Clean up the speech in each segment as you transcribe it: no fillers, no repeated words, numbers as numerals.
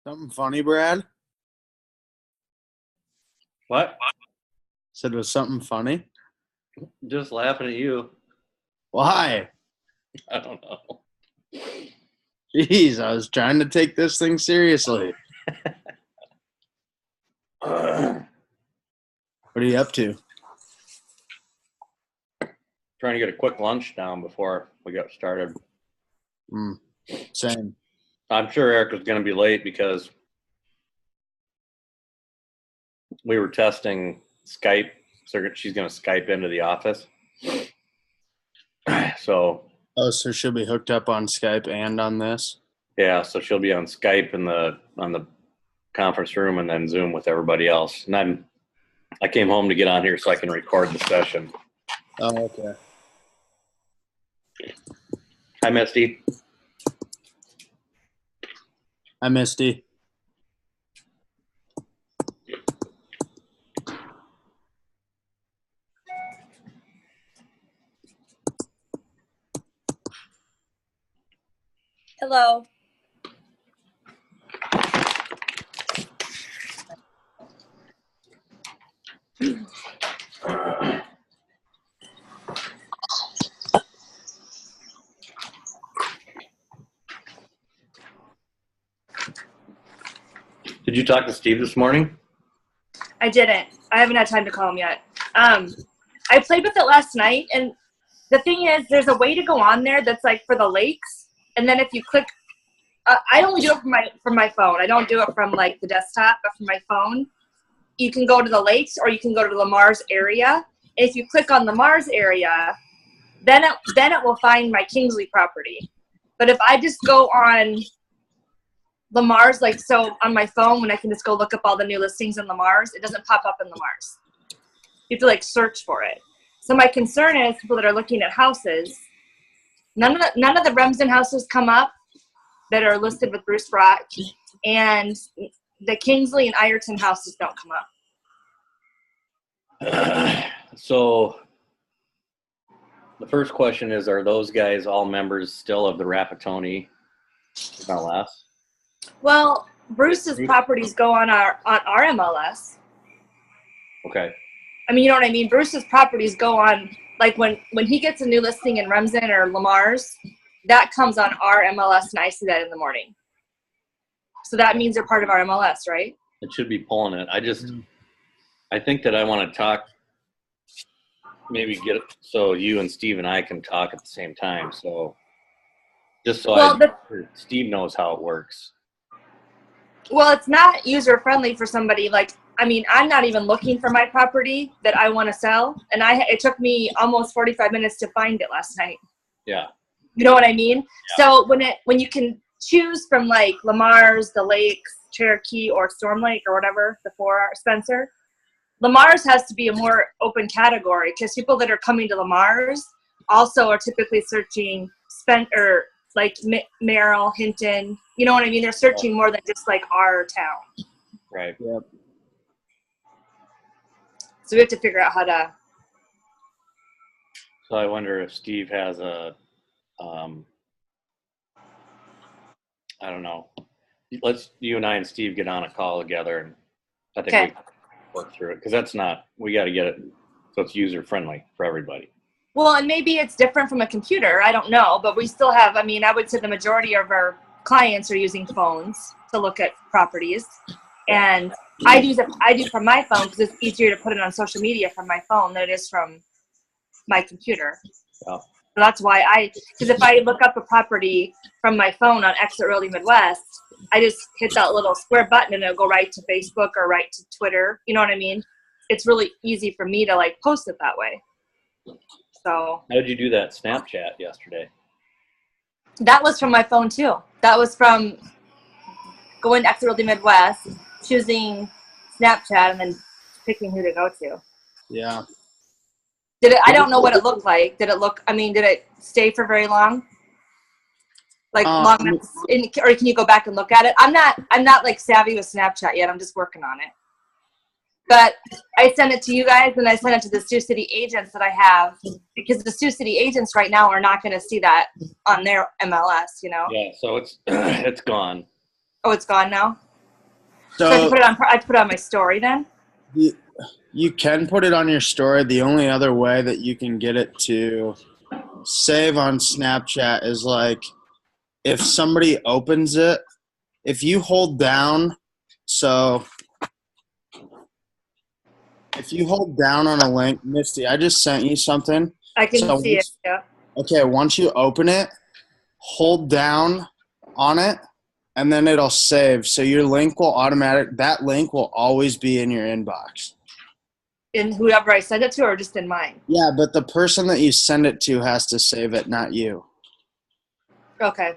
Something funny, Brad? What? Said was something funny? Just laughing at you. Why? I don't know. Jeez, I was trying to take this thing seriously. What are you up to? Trying to get a quick lunch down before we got started. Same. I'm sure Erica's going to be late because we were testing Skype. So she's going to Skype into the office. So she'll be hooked up on Skype and on this? Yeah, so she'll be on Skype on the conference room and then Zoom with everybody else. And I came home to get on here so I can record the session. Oh, okay. Hi, Misty. Hi, Misty. Hello. Did you talk to Steve this morning? I didn't. I haven't had time to call him yet. I played with it last night, and the thing is, there's a way to go on there that's like for the lakes, and then if you click, I only do it from my phone. I don't do it from like the desktop, but from my phone. You can go to the lakes, or you can go to the Mars area. If you click on the Mars area, then it will find my Kingsley property. But if I just go on the Mars, like so on my phone, when I can just go look up all the new listings on the Mars, it doesn't pop up in the Mars. You have to like search for it. So my concern is people that are looking at houses, none of the Remsen houses come up that are listed with Bruce Brock, and the Kingsley and Ireton houses don't come up. So the first question is, are those guys all members still of the Rapatoni MLS? Well, Bruce's properties go on our MLS. Okay. I mean, you know what I mean? Bruce's properties go on, like when he gets a new listing in Remsen or Lamar's, that comes on our MLS, and I see that in the morning. So that means they're part of our MLS, right? It should be pulling it. I think that I want to talk, maybe get it so you and Steve and I can talk at the same time. So just so Steve knows how it works. Well, it's not user friendly for somebody like, I mean, I'm not even looking for my property that I want to sell. And it took me almost 45 minutes to find it last night. Yeah. You know what I mean? Yeah. So when you can choose from like Lamar's, the Lakes, Cherokee, or Storm Lake or whatever, the 4 Spencer, Lamar's has to be a more open category because people that are coming to Lamar's also are typically searching Spencer, like Merrill, Hinton. You know what I mean? They're searching more than just like our town. Right. Yep. So we have to figure out how to. So I wonder if Steve has a, I don't know. Let's you and I and Steve get on a call together, and I think we can work through it because we got to get it so it's user friendly for everybody. Well, and maybe it's different from a computer. I don't know, but we still have. I mean, I would say the majority of our clients are using phones to look at properties, and I do from my phone because it's easier to put it on social media from my phone than it is from my computer. Wow. So that's why because if I look up a property from my phone on Exit Realty Midwest, I just hit that little square button and it'll go right to Facebook or right to Twitter. You know what I mean? It's really easy for me to like post it that way. So. How did you do that Snapchat yesterday? That was from my phone too. That was from going to Exit Realty Midwest, choosing Snapchat, and then picking who to go to. Yeah. I don't know what it looked like. Did it stay for very long? Like long enough, or can you go back and look at it? I'm not like savvy with Snapchat yet. I'm just working on it. But I sent it to you guys, and I sent it to the Sioux City agents that I have, because the Sioux City agents right now are not going to see that on their MLS, you know? Yeah, so it's it's gone. Oh, it's gone now? So I have to So put it on my story then? you can put it on your story. The only other way that you can get it to save on Snapchat is like if somebody opens it, if you hold down, so if you hold down on a link, Misty, I just sent you something. I can So see it, yeah. okay, once you open it, hold down on it, and then it'll save. So your link will that link will always be in your inbox. In whoever I send it to or just in mine? Yeah, but the person that you send it to has to save it, not you. Okay.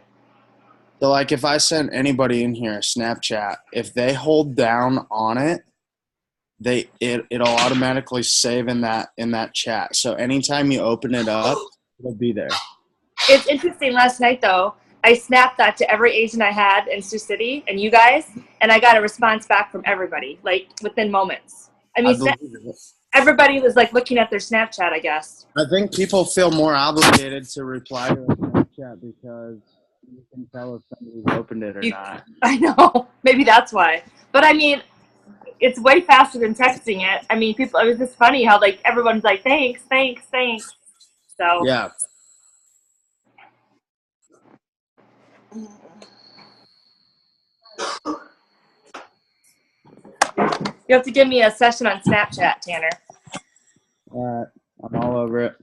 So like if I send anybody in here a Snapchat, if they hold down on it, it'll automatically save in that chat. So anytime you open it up, it'll be there. It's interesting. Last night, though, I snapped that to every agent I had in Sioux City and you guys, and I got a response back from everybody, like within moments. I mean, everybody was like looking at their Snapchat, I guess. I think people feel more obligated to reply to a Snapchat because you can tell if somebody's opened it or not. I know. Maybe that's why. But I mean, it's way faster than texting it. I mean, it was just funny how like everyone's like, thanks. So yeah. You have to give me a session on Snapchat, Tanner. All right. I'm all over it.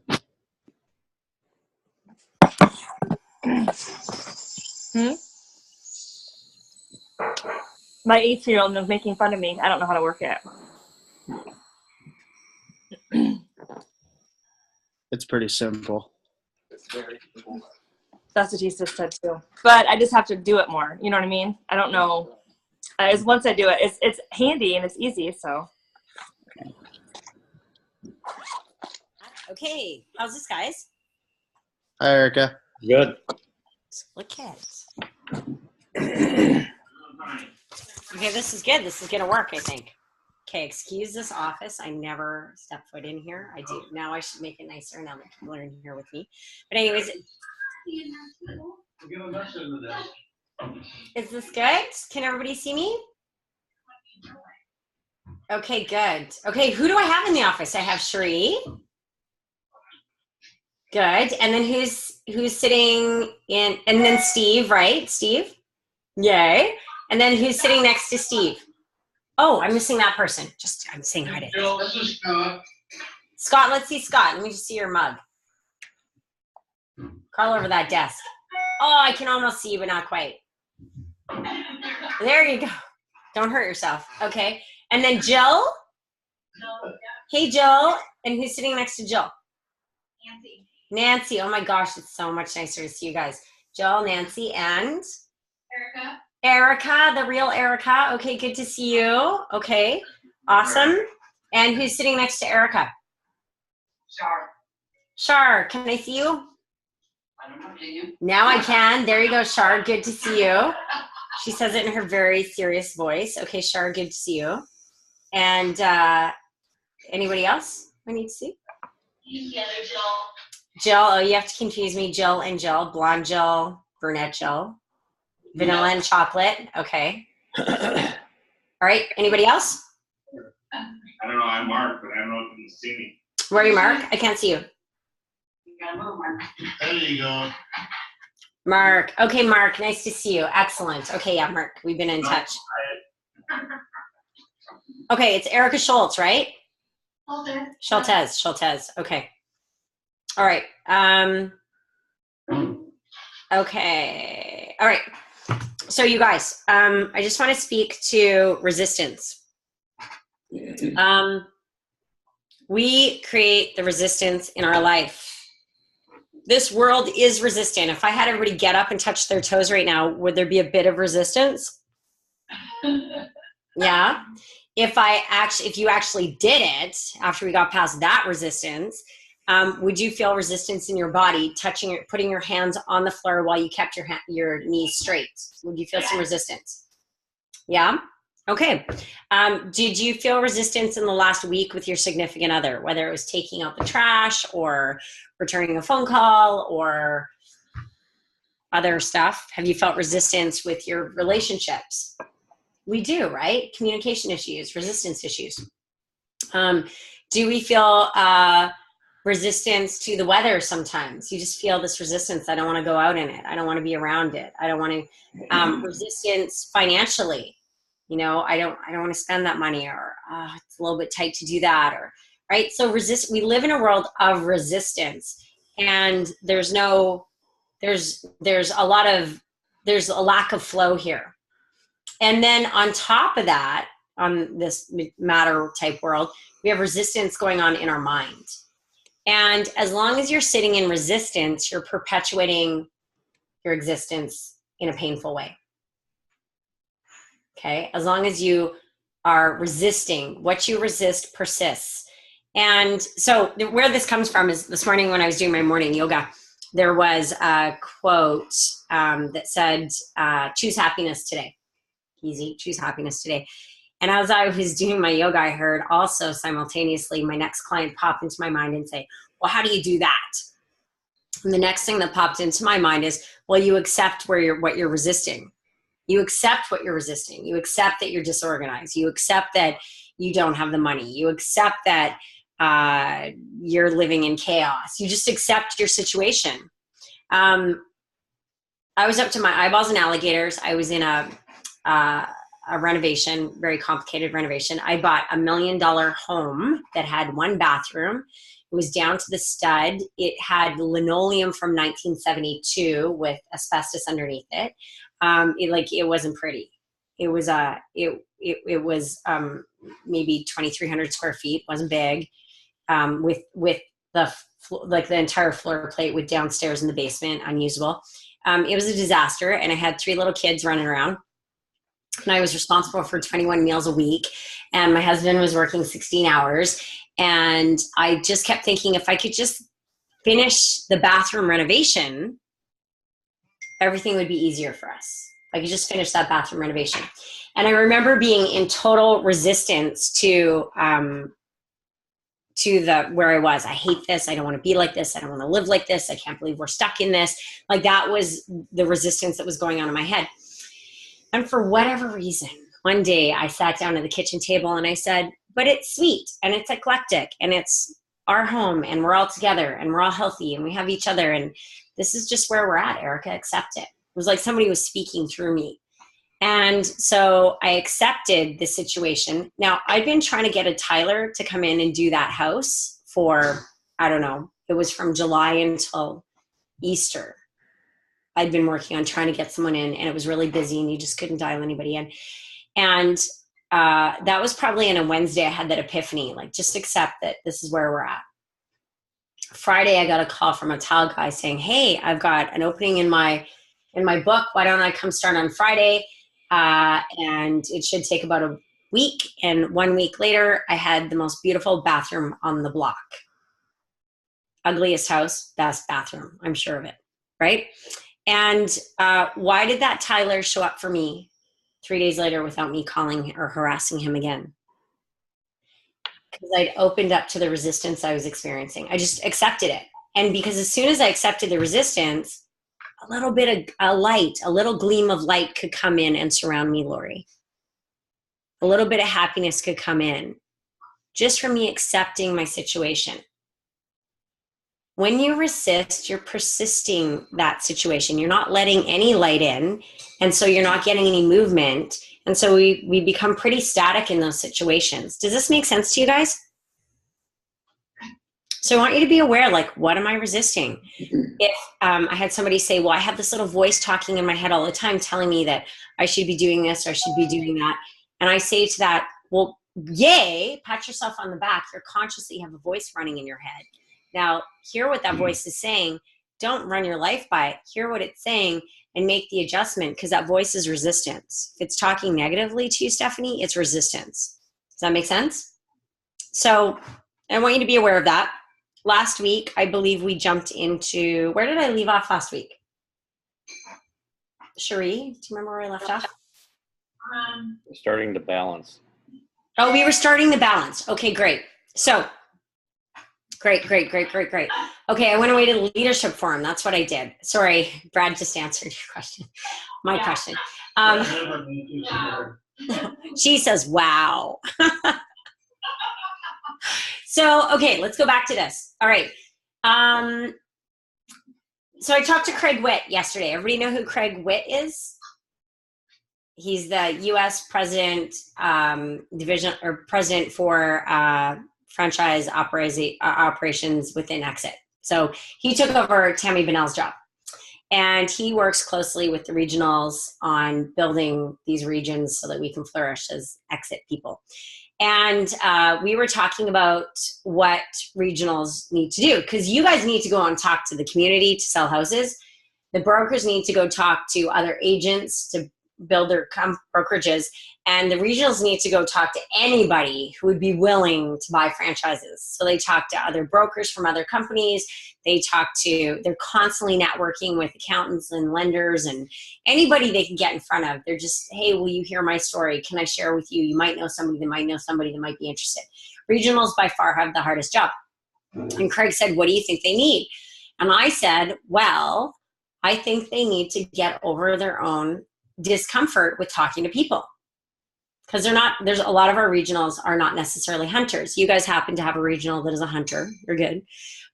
My 18-year-old was making fun of me. I don't know how to work it. It's pretty simple. That's what he just said too. But I just have to do it more. You know what I mean? I don't know. Once I do it, it's handy and it's easy. So. Okay, how's this, guys? Hi, Erica. Good. Look at. Okay, this is good. This is gonna work, I think. Okay, excuse this office. I never step foot in here. I do. Now I should make it nicer now that people are in here with me. But anyways, is this good? Can everybody see me? Okay, good. Okay, who do I have in the office? I have Cherie. Good. And then who's sitting in, and then Steve, right? Steve? Yay. And then who's sitting next to Steve? Oh, I'm missing that person. I'm saying hi to him. This is Scott. Scott, let's see Scott. Let me just see your mug. Crawl over that desk. Oh, I can almost see you, but not quite. There you go. Don't hurt yourself. Okay. And then Jill. Hey, Jill. And who's sitting next to Jill? Nancy. Oh my gosh, it's so much nicer to see you guys. Jill, Nancy, and Erica, the real Erica. Okay, good to see you. Okay, awesome. And who's sitting next to Erica? Shar, can I see you? I don't know, can you? Now I can. There you go, Shar. Good to see you. She says it in her very serious voice. Okay, Shar, good to see you. And anybody else I need to see? The other Jill. Jill, oh, you have to confuse me. Jill and Jill. Blonde Jill, brunette Jill. Vanilla and chocolate. Okay. All right. Anybody else? I don't know. I'm Mark, but I don't know if you can see me. Where are you, Mark? I can't see you. You gotta move, Mark. There you go. Mark. Okay, Mark. Nice to see you. Excellent. Okay, yeah, Mark. We've been in touch. Okay, it's Erica Schultz, right? Schultez. Okay. All right. Okay. All right. So you guys, I just want to speak to resistance. We create the resistance in our life. This world is resistant. If I had everybody get up and touch their toes right now, would there be a bit of resistance? Yeah. If you actually did it after we got past that resistance, would you feel resistance in your body, putting your hands on the floor while you kept your knees straight? Would you feel some resistance? Yeah? Okay. Did you feel resistance in the last week with your significant other, whether it was taking out the trash or returning a phone call or other stuff? Have you felt resistance with your relationships? We do, right? Communication issues, resistance issues. Do we feel resistance to the weather sometimes? You just feel this resistance. I don't want to go out in it. I don't want to be around it. I don't want to, resistance financially. You know, I don't want to spend that money, or it's a little bit tight to do that, or, right? So we live in a world of resistance, and there's a lack of flow here. And then on top of that, on this matter type world, we have resistance going on in our mind. And as long as you're sitting in resistance, you're perpetuating your existence in a painful way. Okay? As long as you are resisting, what you resist persists. And so where this comes from is this morning when I was doing my morning yoga, there was a quote that said, choose happiness today. Easy, choose happiness today. And as I was doing my yoga, I heard also simultaneously my next client pop into my mind and say, well, how do you do that? And the next thing that popped into my mind is, well, you accept what you're resisting. You accept what you're resisting. You accept that you're disorganized. You accept that you don't have the money. You accept that you're living in chaos. You just accept your situation. I was up to my eyeballs in alligators. I was in a renovation, very complicated renovation. I bought $1 million home that had one bathroom. It was down to the stud. It had linoleum from 1972 with asbestos underneath it. It wasn't pretty. It was maybe 2,300 square feet. Wasn't big. With the entire floor plate with downstairs in the basement unusable. It was a disaster, and I had 3 little kids running around. And I was responsible for 21 meals a week, and my husband was working 16 hours. And I just kept thinking, if I could just finish the bathroom renovation, everything would be easier for us. If I could just finish that bathroom renovation. And I remember being in total resistance to where I was. I hate this. I don't want to be like this. I don't want to live like this. I can't believe we're stuck in this. Like, that was the resistance that was going on in my head. And for whatever reason, one day I sat down at the kitchen table and I said, but it's sweet and it's eclectic and it's our home and we're all together and we're all healthy and we have each other. And this is just where we're at, Erica, accept it. It was like somebody was speaking through me. And so I accepted the situation. Now, I've been trying to get a Tyler to come in and do that house for, I don't know, it was from July until Easter. I'd been working on trying to get someone in, and it was really busy and you just couldn't dial anybody in. And that was probably on a Wednesday. I had that epiphany, like, just accept that this is where we're at. Friday, I got a call from a tile guy saying, hey, I've got an opening in my book. Why don't I come start on Friday? And it should take about a week. And 1 week later, I had the most beautiful bathroom on the block. Ugliest house, best bathroom. I'm sure of it, right? And why did that Tyler show up for me 3 days later without me calling or harassing him again? Because I'd opened up to the resistance I was experiencing. I just accepted it. And because as soon as I accepted the resistance, a little bit of a light, a little gleam of light could come in and surround me, Lori. A little bit of happiness could come in just from me accepting my situation. When you resist, you're persisting that situation. You're not letting any light in, and so you're not getting any movement. And so we become pretty static in those situations. Does this make sense to you guys? So I want you to be aware, like, what am I resisting? If I had somebody say, well, I have this little voice talking in my head all the time telling me that I should be doing this or I should be doing that. And I say to that, well, yay, pat yourself on the back. You're conscious that you have a voice running in your head. Now, hear what that voice is saying. Don't run your life by it. Hear what it's saying and make the adjustment, because that voice is resistance. If it's talking negatively to you, Stephanie, it's resistance. Does that make sense? So I want you to be aware of that. Last week, I believe we jumped into, where did I leave off last week? Cherie, do you remember where I left off? Starting to balance. Oh, we were starting the balance. Okay, great. So, great. Okay, I went away to the leadership forum. That's what I did. Sorry, Brad just answered your question. My question. She says, wow. So, okay, let's go back to this. All right. So I talked to Craig Witt yesterday. Everybody know who Craig Witt is? He's the U.S. president, president for franchise operations within Exit. So he took over Tammy Bunnell's job. And he works closely with the regionals on building these regions so that we can flourish as Exit people. And we were talking about what regionals need to do, because you guys need to go and talk to the community to sell houses. The brokers need to go talk to other agents to build their brokerages, and the regionals need to go talk to anybody who would be willing to buy franchises. So they talk to other brokers from other companies. They're constantly networking with accountants and lenders and anybody they can get in front of. They're just, hey, will you hear my story? Can I share with you? You might know somebody that might know somebody that might be interested. Regionals by far have the hardest job. And Craig said, what do you think they need? And I said, well, I think they need to get over their own discomfort with talking to people, because there's a lot of our regionals are not necessarily hunters. You guys happen to have a regional that is a hunter. You're good.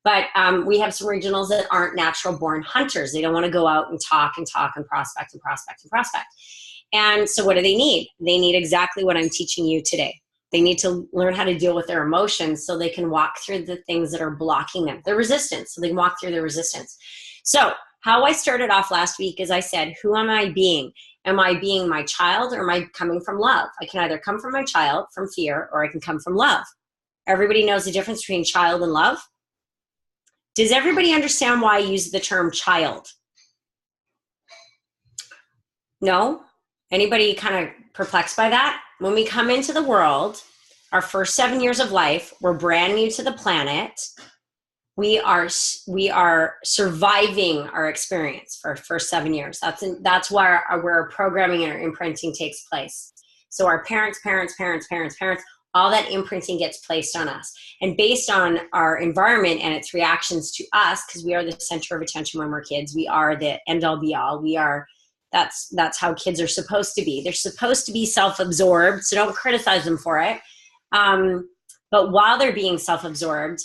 But we have some regionals that aren't natural born hunters. They don't want to go out and talk and prospect and prospect and prospect. And so what do they need? They need exactly what I'm teaching you today. They need to learn how to deal with their emotions so they can walk through the things that are blocking them, their resistance, so they can walk through their resistance. So how I started off last week is I said, who am I being? Am I being my child, or am I coming from love? I can either come from my child, from fear, or I can come from love. Everybody knows the difference between child and love. Does everybody understand why I use the term child? No? Anybody kind of perplexed by that? When we come into the world, our first 7 years of life, we're brand new to the planet. We are surviving our experience for our first 7 years. That's where our programming and our imprinting takes place. So our parents, all that imprinting gets placed on us. And based on our environment and its reactions to us, because we are the center of attention when we're kids, we are the end all be all. That's how kids are supposed to be. They're supposed to be self-absorbed, so don't criticize them for it. But while they're being self-absorbed,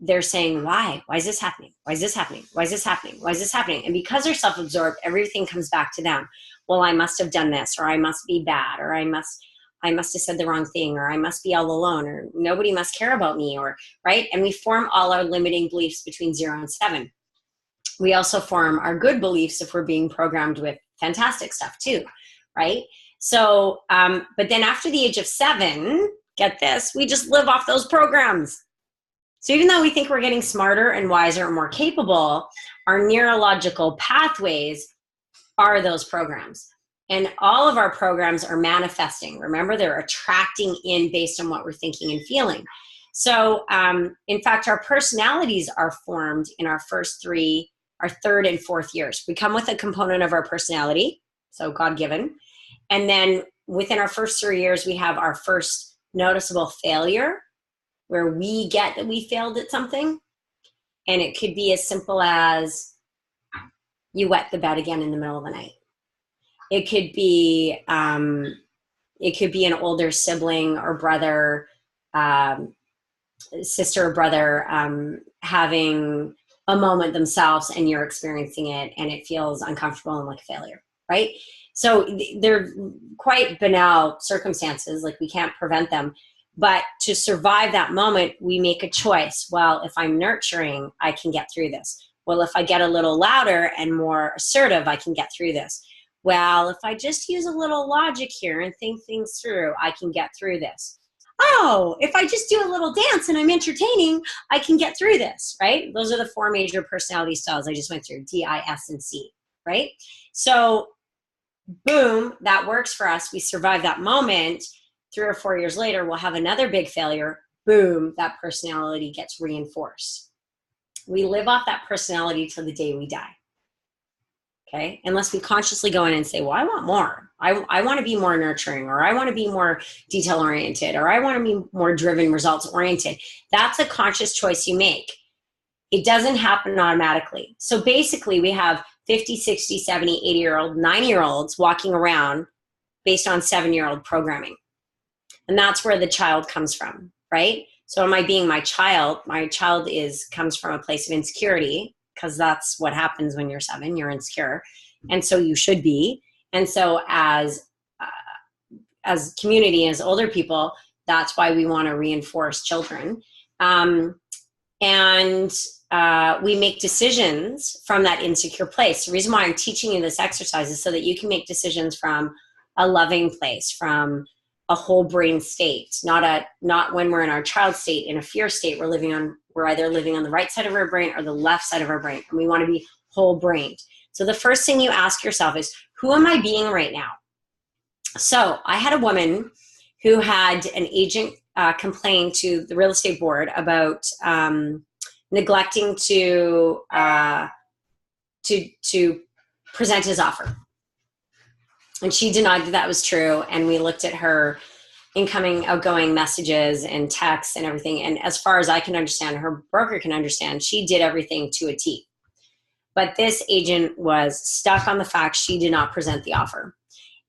they're saying, why? Why is this happening? Why is this happening? Why is this happening? Why is this happening? And because they're self-absorbed, everything comes back to them. Well, I must have done this, or I must be bad, or I must have said the wrong thing, or I must be all alone, or nobody must care about me, or right? And we form all our limiting beliefs between 0 and 7. We also form our good beliefs if we're being programmed with fantastic stuff too, right? So, but then after the age of 7, get this, we just live off those programs. So even though we think we're getting smarter and wiser and more capable, our neurological pathways are those programs. And all of our programs are manifesting. Remember, they're attracting in based on what we're thinking and feeling. So in fact, our personalities are formed in our third and fourth years. We come with a component of our personality, so God-given. And then within our first 3 years, we have our first noticeable failure, where we get that we failed at something. And it could be as simple as you wet the bed again in the middle of the night. It could be an older sibling or brother, sister or brother having a moment themselves, and you're experiencing it and it feels uncomfortable and like a failure, right? So they're quite banal circumstances, like we can't prevent them. But to survive that moment, we make a choice. Well, if I'm nurturing, I can get through this. Well, if I get a little louder and more assertive, I can get through this. Well, if I just use a little logic here and think things through, I can get through this. Oh, if I just do a little dance and I'm entertaining, I can get through this, right? Those are the 4 major personality styles I just went through, D, I, S, and C, right? So boom, that works for us. We survive that moment. 3 or 4 years later, we'll have another big failure. Boom, that personality gets reinforced. We live off that personality till the day we die. Okay, unless we consciously go in and say, well, I want more. I want to be more nurturing, or I want to be more detail-oriented, or I want to be more driven, results-oriented. That's a conscious choice you make. It doesn't happen automatically. So basically, we have 50, 60, 70, 80-year-old, 90-year-olds walking around based on 7-year-old programming. And that's where the child comes from, right? So am I being my child? My child comes from a place of insecurity, because that's what happens when you're 7, you're insecure. And so you should be. And so as community, as older people, that's why we want to reinforce children. We make decisions from that insecure place. The reason why I'm teaching you this exercise is so that you can make decisions from a loving place, from a whole brain state, not when we're in our child state, in a fear state. We're either living on the right side of our brain or the left side of our brain, and we want to be whole brained. So the first thing you ask yourself is, who am I being right now? So I had a woman who had an agent complain to the real estate board about neglecting to present his offer. And she denied that was true. And we looked at her incoming, outgoing messages and texts and everything. And as far as I can understand, her broker can understand, she did everything to a T. But this agent was stuck on the fact she did not present the offer.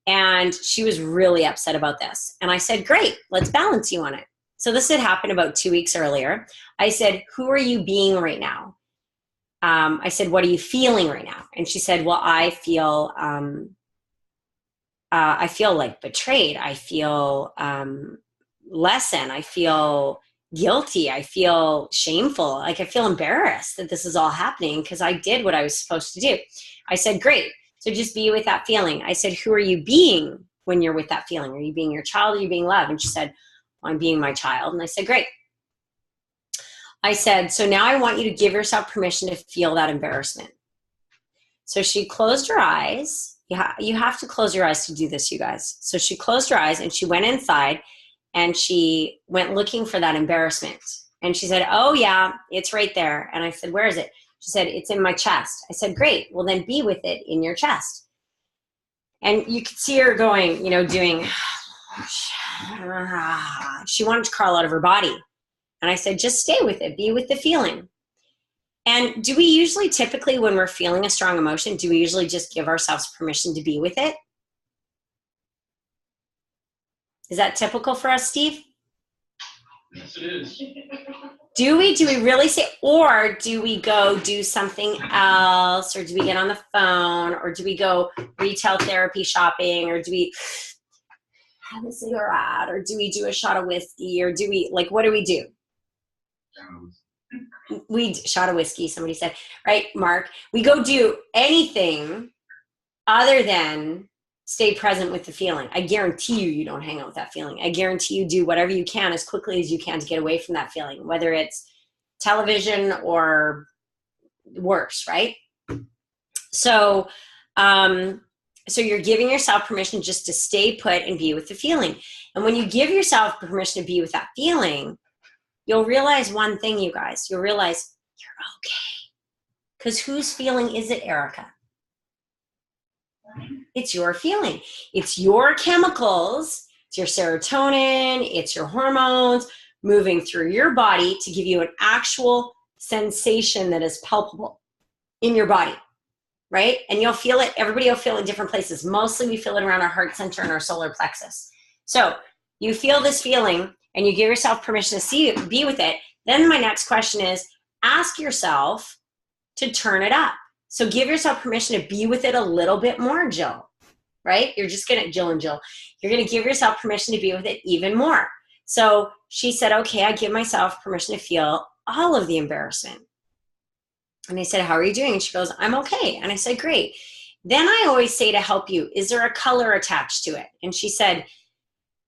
And she was really upset about this. And I said, great, let's balance you on it. So this had happened about 2 weeks earlier. I said, who are you being right now? I said, what are you feeling right now? And she said, well, I feel like betrayed. I feel less than. I feel guilty. I feel shameful. Like I feel embarrassed that this is all happening because I did what I was supposed to do. I said, great. So just be with that feeling. I said, who are you being when you're with that feeling? Are you being your child? Or are you being love? And she said, well, I'm being my child. And I said, great. I said, so now I want you to give yourself permission to feel that embarrassment. So she closed her eyes. You have to close your eyes to do this, you guys. So she closed her eyes and she went inside and she went looking for that embarrassment. And she said, oh yeah, it's right there. And I said, where is it? She said, it's in my chest. I said, great. Well, then be with it in your chest. And you could see her going, doing, she wanted to crawl out of her body. And I said, just stay with it. Be with the feeling. And do we usually typically, when we're feeling a strong emotion, do we usually just give ourselves permission to be with it? Is that typical for us, Steve? Yes, it is. Do we really say, or do we go do something else, or do we get on the phone, or do we go retail therapy shopping, or do we have a cigarette, or do we do a shot of whiskey, or do we, what do we do? Shot of whiskey, somebody said, right, Mark? We go do anything other than stay present with the feeling. I guarantee you don't hang out with that feeling. I guarantee you do whatever you can as quickly as you can to get away from that feeling, whether it's television or worse, right? So you're giving yourself permission just to stay put and be with the feeling. And when you give yourself permission to be with that feeling, you'll realize one thing, you guys. You'll realize you're okay. Because whose feeling is it, Erica? It's your feeling. It's your chemicals. It's your serotonin. It's your hormones moving through your body to give you an actual sensation that is palpable in your body, right? And you'll feel it. Everybody will feel it in different places. Mostly we feel it around our heart center and our solar plexus. So you feel this feeling and you give yourself permission to be with it. Then my next question is, ask yourself to turn it up. So give yourself permission to be with it a little bit more, Jill, right? You're just going to, Jill and Jill, you're going to give yourself permission to be with it even more. So she said, okay, I give myself permission to feel all of the embarrassment. And I said, how are you doing? And she goes, I'm okay. And I said, great. Then I always say to help you, is there a color attached to it? And she said,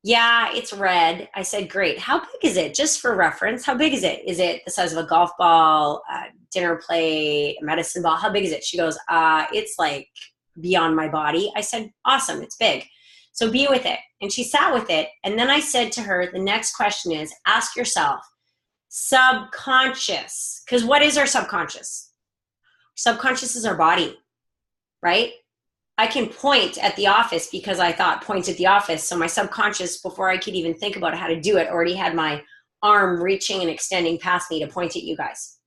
yeah, it's red. I said, great. How big is it? Just for reference, how big is it? Is it the size of a golf ball, a dinner plate, a medicine ball? How big is it? She goes, it's like beyond my body. I said, awesome, it's big. So be with it. And she sat with it. And then I said to her, the next question is, ask yourself, subconscious, because what is our subconscious? Subconscious is our body, right? I can point at the office because I thought point at the office. So my subconscious, before I could even think about how to do it, already had my arm reaching and extending past me to point at you guys,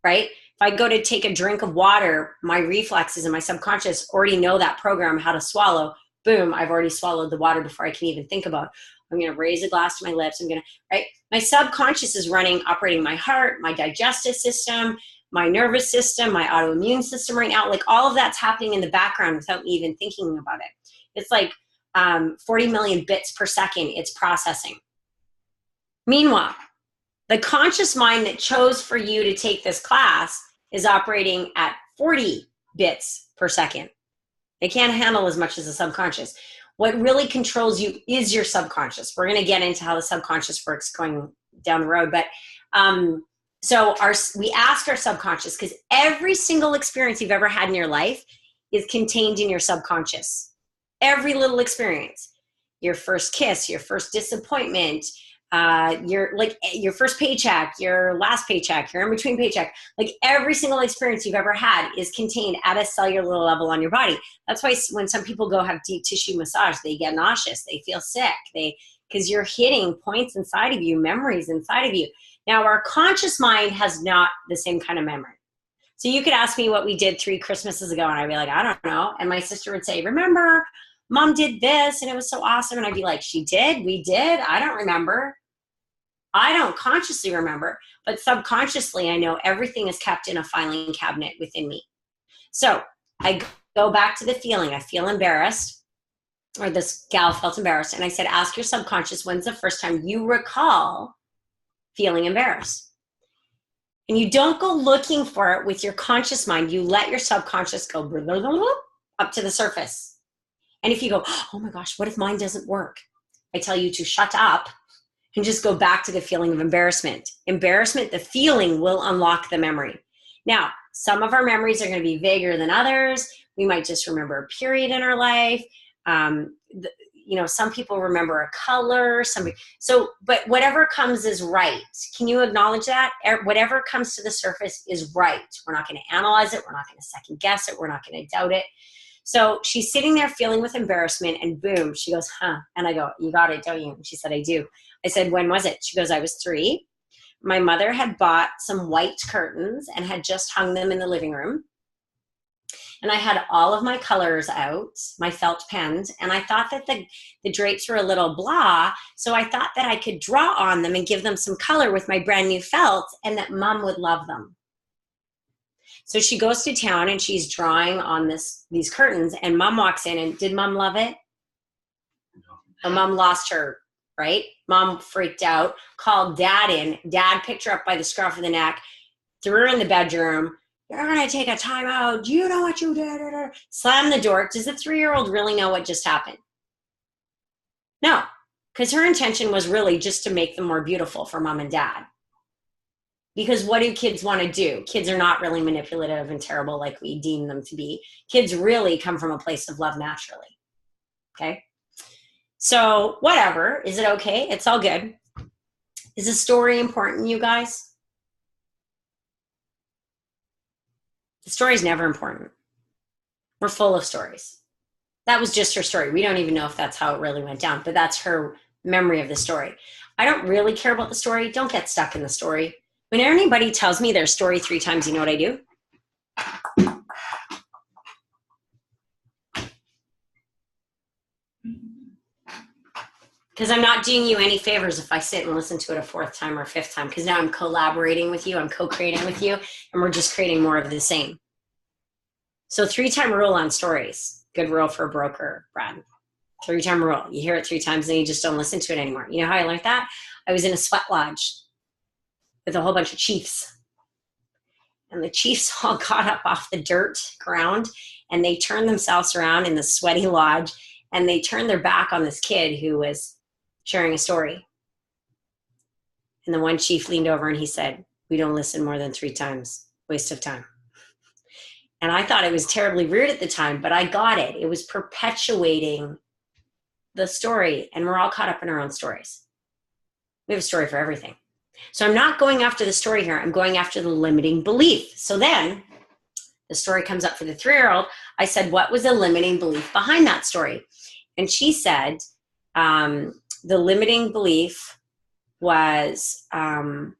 right? If I go to take a drink of water, my reflexes and my subconscious already know that program, how to swallow, boom, I've already swallowed the water before I can even think about it. I'm going to raise a glass to my lips. I'm going to, right? My subconscious is operating my heart, my digestive system, my nervous system, my autoimmune system right now. Like all of that's happening in the background without me even thinking about it. It's like 40 million bits per second it's processing. Meanwhile, the conscious mind that chose for you to take this class is operating at 40 bits per second. They can't handle as much as the subconscious. What really controls you is your subconscious. We're going to get into how the subconscious works going down the road. But so we ask our subconscious, because every single experience you've ever had in your life is contained in your subconscious. Every little experience. Your first kiss, your first disappointment, your first paycheck, your last paycheck, your in-between paycheck, like every single experience you've ever had is contained at a cellular level on your body. That's why when some people go have deep tissue massage, they get nauseous, they feel sick, because you're hitting points inside of you, memories inside of you. Now, our conscious mind has not the same kind of memory. So you could ask me what we did 3 Christmases ago, and I'd be like, I don't know. And my sister would say, remember, Mom did this, and it was so awesome. And I'd be like, she did? We did? I don't remember. I don't consciously remember, but subconsciously I know everything is kept in a filing cabinet within me. So I go back to the feeling. I feel embarrassed, or this gal felt embarrassed. And I said, ask your subconscious, when's the first time you recall feeling embarrassed? And you don't go looking for it with your conscious mind. You let your subconscious go up to the surface. And if you go, oh my gosh, what if mine doesn't work? I tell you to shut up and just go back to the feeling of embarrassment. Embarrassment, the feeling will unlock the memory. Now, some of our memories are going to be vaguer than others. We might just remember a period in our life. Some people remember a color. But whatever comes is right. Can you acknowledge that? Whatever comes to the surface is right. We're not going to analyze it. We're not going to second guess it. We're not going to doubt it. So she's sitting there feeling with embarrassment, and boom, she goes, huh? And I go, you got it, don't you? And she said, I do. I said, when was it? She goes, I was 3. My mother had bought some white curtains and had just hung them in the living room. And I had all of my colors out, my felt pens, and I thought that the drapes were a little blah, so I thought that I could draw on them and give them some color with my brand new felt, and that Mom would love them. So she goes to town and she's drawing on these curtains, and Mom walks in, and did Mom love it? No. Mom lost her, right? Mom freaked out, called Dad in. Dad picked her up by the scruff of the neck, threw her in the bedroom. You're going to take a time out. Do you know what you did? Slam the door. Does the 3-year-old really know what just happened? No, because her intention was really just to make them more beautiful for Mom and Dad. Because what do kids want to do? Kids are not really manipulative and terrible like we deem them to be. Kids really come from a place of love naturally. Okay? So whatever. Is it okay? It's all good. Is the story important, you guys? The story is never important. We're full of stories. That was just her story. We don't even know if that's how it really went down, but that's her memory of the story. I don't really care about the story. Don't get stuck in the story. When anybody tells me their story 3 times, you know what I do? Because I'm not doing you any favors if I sit and listen to it a 4th time or 5th time, because now I'm collaborating with you, I'm co-creating with you, and we're just creating more of the same. So 3-time rule on stories. Good rule for a broker, Brad. 3-time rule. You hear it 3 times and you just don't listen to it anymore. You know how I learned that? I was in a sweat lodge with a whole bunch of chiefs. And the chiefs all got up off the dirt ground, and they turned themselves around in the sweaty lodge, and they turned their back on this kid who was sharing a story. And the one chief leaned over and he said, we don't listen more than 3 times. Waste of time. And I thought it was terribly rude at the time, but I got it. It was perpetuating the story, and we're all caught up in our own stories. We have a story for everything. So I'm not going after the story here. I'm going after the limiting belief. So then the story comes up for the 3-year-old. I said, what was the limiting belief behind that story? And she said, the limiting belief was, I'm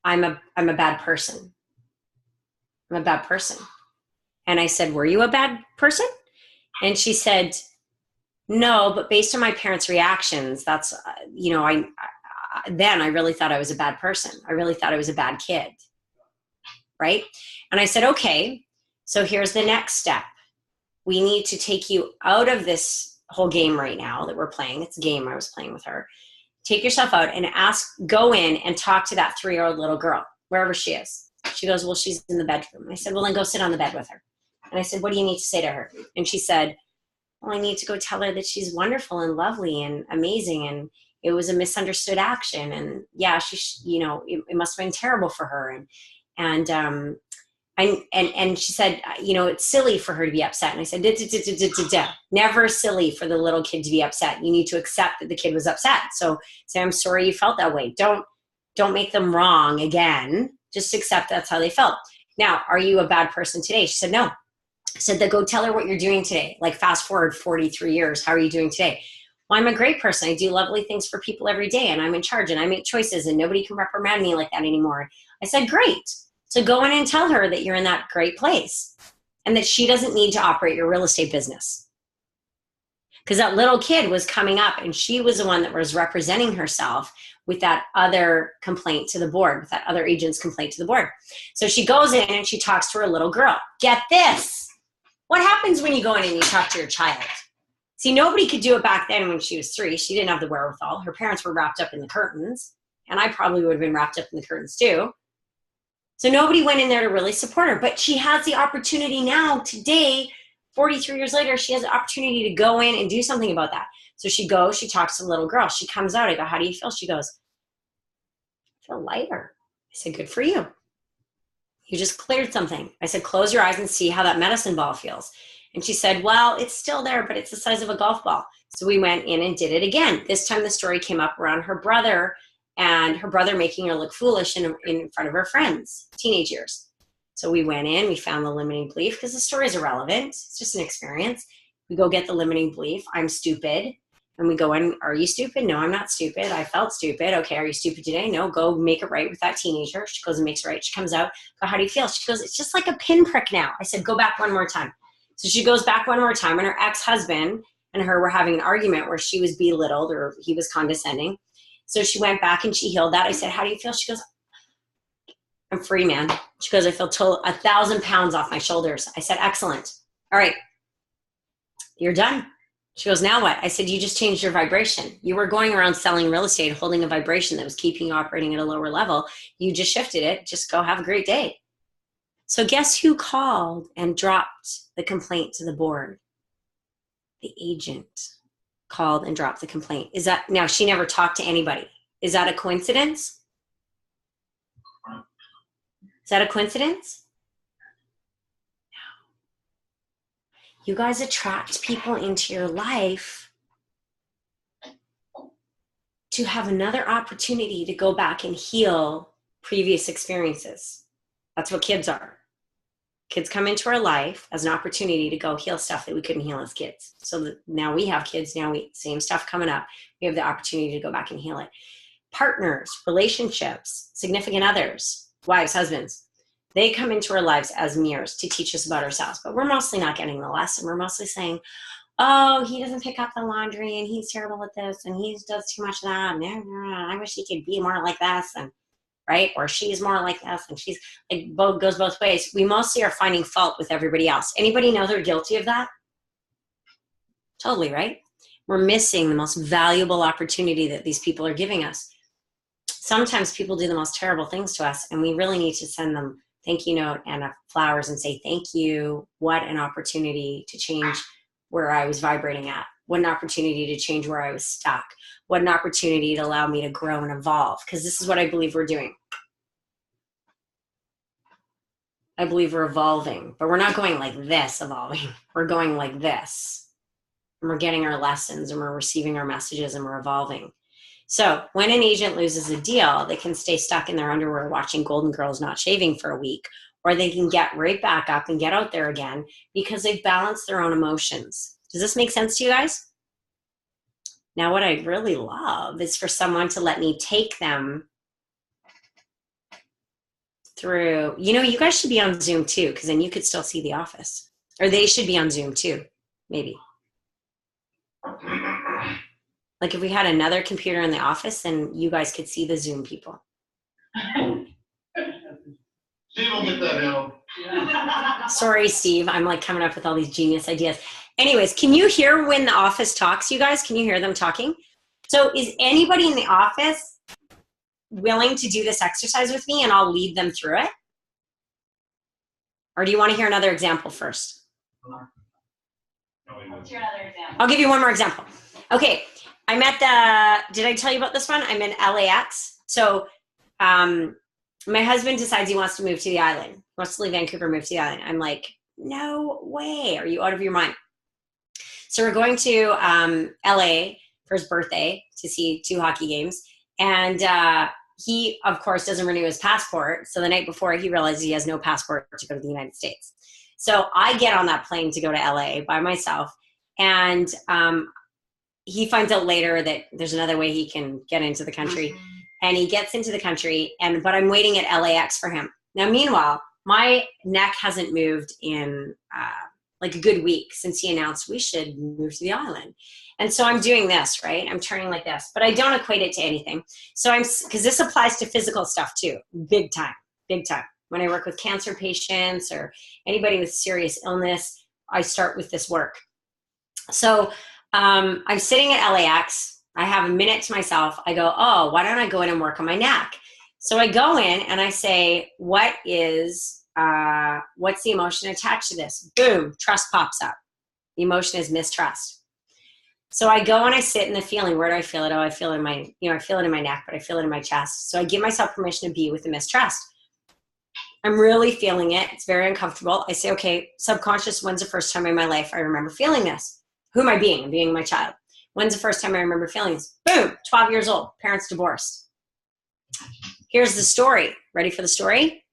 a bad person. I'm a bad person. And I said, were you a bad person? And she said, no, but based on my parents' reactions, that's, then I really thought I was a bad person. I really thought I was a bad kid. Right? And I said, okay, so here's the next step. We need to take you out of this whole game right now that we're playing. It's a game I was playing with her. Take yourself out and go in and talk to that 3-year-old little girl, wherever she is. She goes, well, she's in the bedroom. I said, well, then go sit on the bed with her. And I said, what do you need to say to her? And she said, well, I need to go tell her that she's wonderful and lovely and amazing. And it was a misunderstood action. And yeah, it must have been terrible for her. And she said, it's silly for her to be upset. And I said, never silly for the little kid to be upset. You need to accept that the kid was upset. So say, I'm sorry you felt that way. Don't make them wrong again. Just accept that's how they felt. Now, are you a bad person today? She said, no. I said, go tell her what you're doing today. Like fast forward 43 years. How are you doing today? Well, I'm a great person. I do lovely things for people every day, and I'm in charge, and I make choices, and nobody can reprimand me like that anymore. I said, great. So go in and tell her that you're in that great place and that she doesn't need to operate your real estate business. Because that little kid was coming up, and she was the one that was representing herself with that other complaint to the board, with that other agent's complaint to the board. So she goes in and she talks to her little girl. Get this. What happens when you go in and you talk to your child? See, nobody could do it back then when she was 3. She didn't have the wherewithal. Her parents were wrapped up in the curtains, and I probably would have been wrapped up in the curtains too. So nobody went in there to really support her. But she has the opportunity now, today, 43 years later, she has the opportunity to go in and do something about that. So she goes, she talks to the little girl. She comes out. I go, how do you feel? She goes, I feel lighter. I said, good for you. You just cleared something. I said, close your eyes and see how that medicine ball feels. And she said, well, it's still there, but it's the size of a golf ball. So we went in and did it again. This time the story came up around her brother, and her brother making her look foolish in front of her friends, teenage years. So we went in, we found the limiting belief, because the story is irrelevant. It's just an experience. We go get the limiting belief. I'm stupid. And we go in, are you stupid? No, I'm not stupid. I felt stupid. Okay, are you stupid today? No, go make it right with that teenager. She goes and makes it right. She comes out. Go, how do you feel? She goes, it's just like a pinprick now. I said, go back one more time. So she goes back one more time, and her ex-husband and her were having an argument where she was belittled or he was condescending. So she went back and she healed that. I said, how do you feel? She goes, I'm free, man. She goes, I feel 1,000 pounds off my shoulders. I said, excellent. All right, you're done. She goes, now what? I said, you just changed your vibration. You were going around selling real estate, holding a vibration that was keeping you operating at a lower level. You just shifted it. Just go have a great day. So guess who called and dropped the complaint to the board? The agent called and dropped the complaint. Is that, now she never talked to anybody. Is that a coincidence? Is that a coincidence? No. You guys attract people into your life to have another opportunity to go back and heal previous experiences. That's what kids are. Kids come into our life as an opportunity to go heal stuff that we couldn't heal as kids. So now we have kids, same stuff coming up. We have the opportunity to go back and heal it. Partners, relationships, significant others, wives, husbands, they come into our lives as mirrors to teach us about ourselves. But we're mostly not getting the lesson. We're mostly saying, oh, he doesn't pick up the laundry, and he's terrible at this, and he does too much of that. I wish he could be more like this. And right? Or she's more like this, and she's like, both goes both ways. We mostly are finding fault with everybody else. Anybody know they're guilty of that? Totally, right? We're missing the most valuable opportunity that these people are giving us. Sometimes people do the most terrible things to us, and we really need to send them thank you note and flowers and say, thank you. What an opportunity to change where I was vibrating at. What an opportunity to change where I was stuck. What an opportunity to allow me to grow and evolve, because this is what I believe we're doing. I believe we're evolving, but we're not going like this evolving. We're going like this. And we're getting our lessons, and we're receiving our messages, and we're evolving. So when an agent loses a deal, they can stay stuck in their underwear watching Golden Girls not shaving for a week, or they can get right back up and get out there again because they've balanced their own emotions. Does this make sense to you guys? Now, what I really love is for someone to let me take them through, you guys should be on Zoom too, because then you could still see the office. Or they should be on Zoom too. maybe. Like if we had another computer in the office, then you guys could see the Zoom people. Steve will get that help. Sorry, Steve. I'm like coming up with all these genius ideas. Anyways, can you hear when the office talks, you guys? Can you hear them talking? So is anybody in the office willing to do this exercise with me and I'll lead them through it? Or do you want to hear another example first? I'll give you one more example. Okay, I'm at did I tell you about this one? I'm in LAX. So my husband decides he wants to move to the island. He wants to leave Vancouver, move to the island. I'm like, no way. Are you out of your mind? So we're going to LA for his birthday to see 2 hockey games. And he, of course, doesn't renew his passport. So the night before, he realizes he has no passport to go to the United States. So I get on that plane to go to LA by myself. And he finds out later that there's another way he can get into the country. And he gets into the country, but I'm waiting at LAX for him. Now, meanwhile, my neck hasn't moved in like a good week since he announced we should move to the island. And so I'm doing this, right? I'm turning like this, but I don't equate it to anything. So because this applies to physical stuff too, big time. When I work with cancer patients or anybody with serious illness, I start with this work. So I'm sitting at LAX. I have a minute to myself. I go, oh, why don't I go in and work on my neck? So I go in and I say, what's the emotion attached to this? Boom, trust pops up. The emotion is mistrust. So I go and I sit in the feeling. Where do I feel it? Oh, I feel it in my, I feel it in my neck, but I feel it in my chest. So I give myself permission to be with the mistrust. I'm really feeling it. It's very uncomfortable. I say, okay, subconscious, when's the first time in my life I remember feeling this? Who am I being? I'm being my child. When's the first time I remember feeling this? Boom, 12 years old, parents divorced. Here's the story. Ready for the story?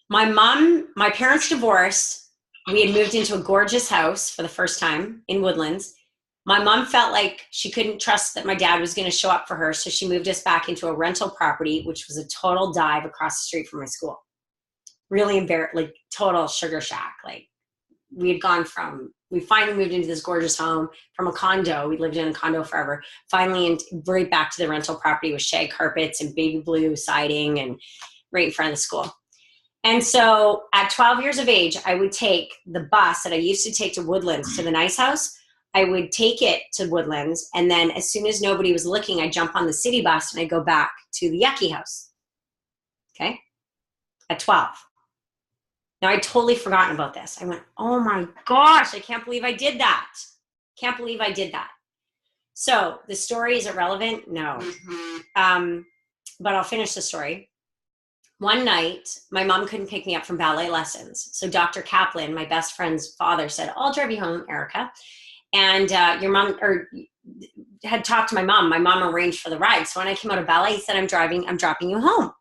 My parents divorced. We had moved into a gorgeous house for the first time in Woodlands. My mom felt like she couldn't trust that my dad was going to show up for her, so she moved us back into a rental property, which was a total dive across the street from my school. Really embarrassed, like total sugar shack. Like we finally moved into this gorgeous home from a condo. We lived in a condo forever. Finally, right back to the rental property with shag carpets and baby blue siding and right in front of the school. And so at 12 years of age, I would take the bus that I used to take to Woodlands to the nice house. I would take it to Woodlands. And then as soon as nobody was looking, I'd jump on the city bus and I'd go back to the yucky house. Okay. At 12. Now, I'd totally forgotten about this. I went, oh my gosh, I can't believe I did that. Can't believe I did that. So the story, is it relevant? No. But I'll finish the story. One night, my mom couldn't pick me up from ballet lessons. So Dr. Kaplan, my best friend's father, said, I'll drive you home, Erica. And your mom had talked to my mom. My mom arranged for the ride. So when I came out of ballet, he said, I'm dropping you home.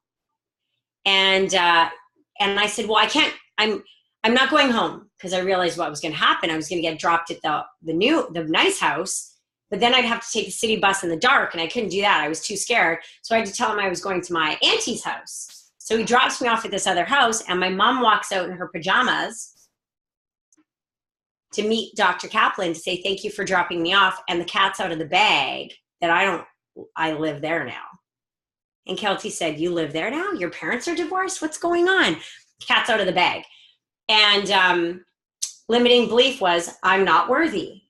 And I said, well, I can't. I'm not going home, because I realized what was going to happen. I was going to get dropped at the nice house, but then I'd have to take the city bus in the dark, and I couldn't do that. I was too scared. So I had to tell him I was going to my auntie's house. So he drops me off at this other house, and my mom walks out in her pajamas to meet Dr. Kaplan to say, thank you for dropping me off. And the cat's out of the bag that I live there now. And Kelty said, you live there now? Your parents are divorced? What's going on? Cat's out of the bag. And limiting belief was, I'm not worthy.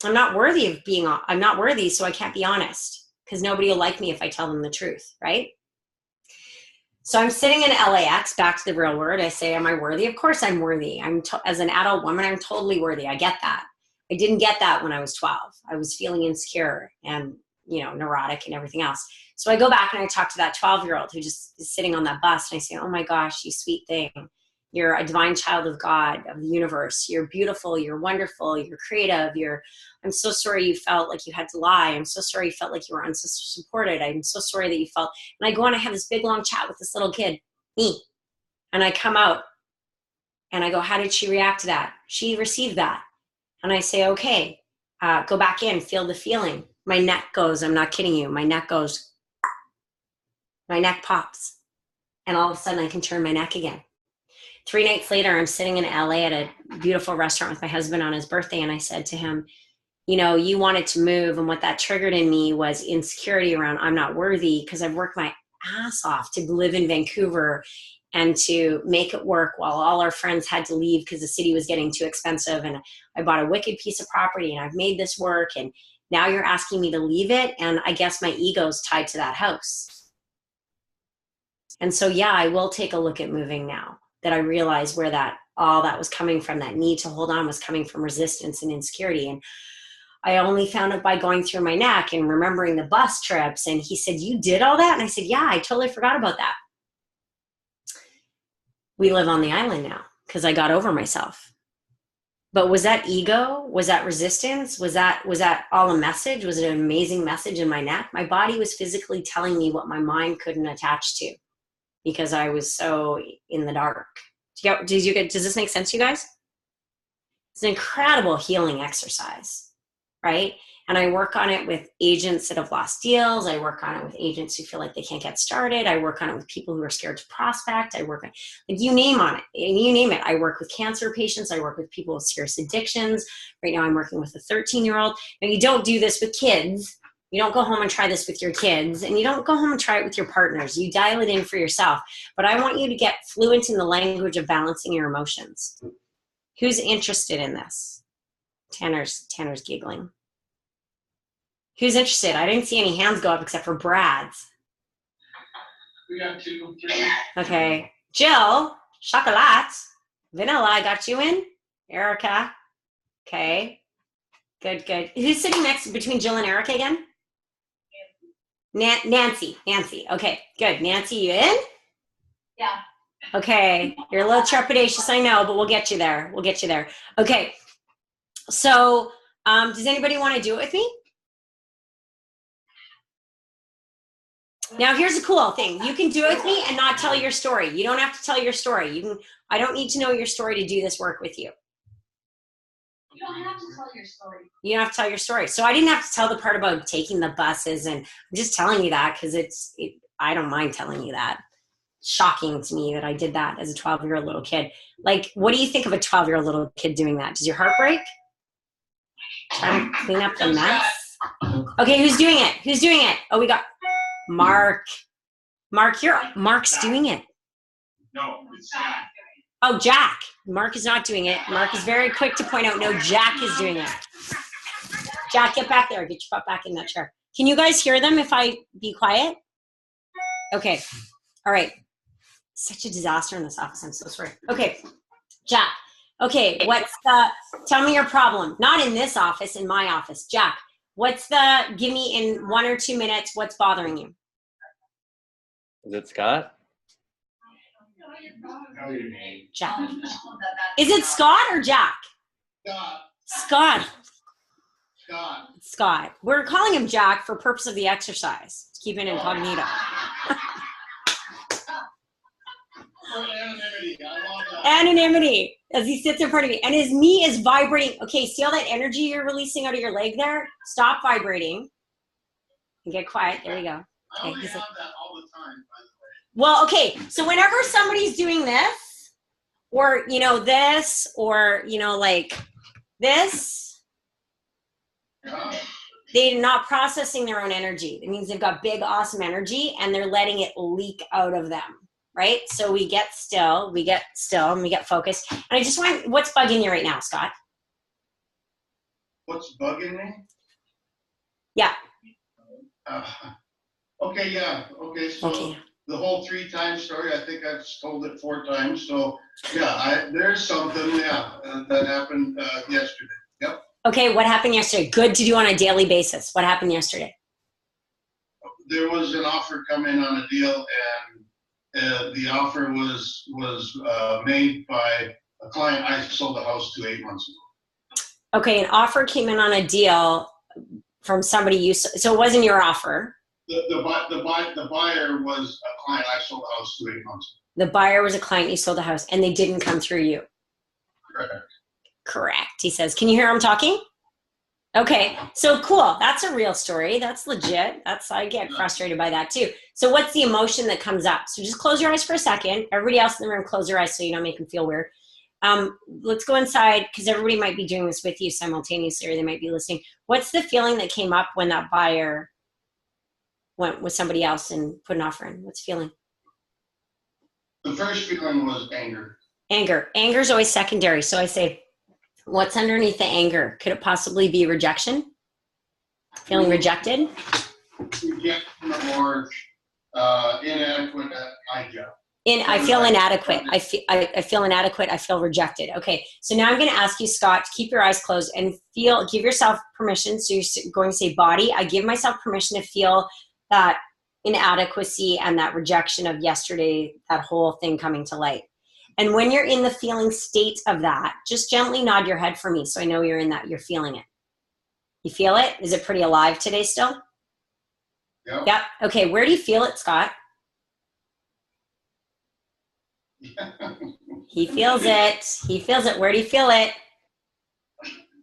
I'm not worthy, so I can't be honest, because nobody will like me if I tell them the truth, right? So I'm sitting in LAX, back to the real world. I say, am I worthy? Of course I'm worthy. As an adult woman, I'm totally worthy. I get that. I didn't get that when I was 12. I was feeling insecure and, neurotic and everything else. So I go back and I talk to that 12-year-old who just is sitting on that bus, and I say, oh my gosh, you sweet thing. You're a divine child of God, of the universe. You're beautiful. You're wonderful. You're creative. I'm so sorry you felt like you had to lie. I'm so sorry you felt like you were unsupported. I'm so sorry that you felt, and I go and I have this big long chat with this little kid, me. And I come out and I go, how did she react to that? She received that. And I say, okay, go back in, feel the feeling. My neck goes, I'm not kidding you. My neck goes, my neck pops. And all of a sudden I can turn my neck again. 3 nights later, I'm sitting in LA at a beautiful restaurant with my husband on his birthday. And I said to him, you know, you wanted to move. And what that triggered in me was insecurity around I'm not worthy, because I've worked my ass off to live in Vancouver and to make it work while all our friends had to leave because the city was getting too expensive. And I bought a wicked piece of property and I've made this work. And now you're asking me to leave it. And I guess my ego's tied to that house. And so, yeah, I will take a look at moving now that I realize where all that was coming from. That need to hold on was coming from resistance and insecurity. And I only found it by going through my neck and remembering the bus trips. And he said, you did all that? And I said, yeah, I totally forgot about that. We live on the island now because I got over myself. But was that ego? Was that resistance? Was that all a message? Was it an amazing message in my neck? My body was physically telling me what my mind couldn't attach to because I was so in the dark. Does this make sense to you guys? It's an incredible healing exercise, right? And I work on it with agents that have lost deals. I work on it with agents who feel like they can't get started. I work on it with people who are scared to prospect. I work on like you name it. I work with cancer patients. I work with people with serious addictions. Right now I'm working with a 13-year-old. And you don't do this with kids. You don't go home and try this with your kids. And you don't go home and try it with your partners. You dial it in for yourself. But I want you to get fluent in the language of balancing your emotions. Who's interested in this? Tanner's giggling. Who's interested? I didn't see any hands go up except for Brad's. We got 2, 3. Okay. Jill, chocolate. Vanilla, I got you in. Erica. Okay. Good. Who's sitting next between Jill and Erica again? Nancy. Okay, good. Nancy, you in? Yeah. Okay. You're a little trepidatious, I know, but we'll get you there. Okay. So, does anybody want to do it with me? Now, here's a cool thing. You can do it with me and not tell your story. You don't have to tell your story. I don't need to know your story to do this work with you. You don't have to tell your story. You don't have to tell your story. So I didn't have to tell the part about taking the buses, and I'm just telling you that because I don't mind telling you that. It's shocking to me that I did that as a 12-year-old little kid. Like, what do you think of a 12-year-old little kid doing that? Does your heart break? Trying to clean up the mess? Okay, who's doing it? Oh, we got Mark. Mark's doing it. No, it's Jack. Oh, Jack. Mark is not doing it. Mark is very quick to point out, no, Jack is doing it. Jack, get back there. Get your butt back in that chair. Can you guys hear them if I be quiet? Okay. All right. Such a disaster in this office. I'm so sorry. Okay. Jack. Okay. Tell me your problem. Not in this office, in my office. Jack, give me in 1 or 2 minutes, what's bothering you? Is it Scott? Jack. Is it Scott or Jack? Scott. Scott. We're calling him Jack for purpose of the exercise. To keep it incognito. Anonymity. As he sits in front of me. And his knee is vibrating. Okay, see all that energy you're releasing out of your leg there? Stop vibrating. And get quiet. There you go. Okay, I only have that all the time, by the way. Well, okay, so whenever somebody's doing this, or, this, or, like this, they're not processing their own energy. It means they've got big, awesome energy, and they're letting it leak out of them, right? So we get still, and we get focused. And I just want, what's bugging you right now, Scott? What's bugging me? Yeah. Okay, yeah. Okay, so. Okay. The whole 3 times story, I think I've told it 4 times. So yeah, there's something, that happened yesterday. Yep. Okay, what happened yesterday? Good to do on a daily basis. What happened yesterday? There was an offer come in on a deal, and the offer was made by a client I sold the house to 8 months ago. Okay, an offer came in on a deal from somebody so it wasn't your offer. The buyer was a client I sold the house to 8 months ago. The buyer was a client you sold the house, and they didn't come through you. Correct. Correct. He says, can you hear him talking? Okay, so cool. That's a real story. That's legit. I get frustrated by that too. So what's the emotion that comes up? So just close your eyes for a second. Everybody else in the room, close your eyes so you don't make them feel weird. Let's go inside because everybody might be doing this with you simultaneously, or they might be listening. What's the feeling that came up when that buyer went with somebody else and put an offer in? What's the feeling? The first feeling was anger. Anger. Anger is always secondary. So I say, what's underneath the anger? Could it possibly be rejection? Feeling rejected? Rejection or inadequate at my job. I feel inadequate. I feel inadequate. I feel rejected. Okay, so now I'm going to ask you, Scott, to keep your eyes closed and give yourself permission. So you're going to say, body, I give myself permission to feel that inadequacy and that rejection of yesterday, that whole thing coming to light. And when you're in the feeling state of that, just gently nod your head for me so I know you're in that, you're feeling it. You feel it? Is it pretty alive today still? Yep. Yep. Okay, where do you feel it, Scott? He feels it. He feels it. Where do you feel it?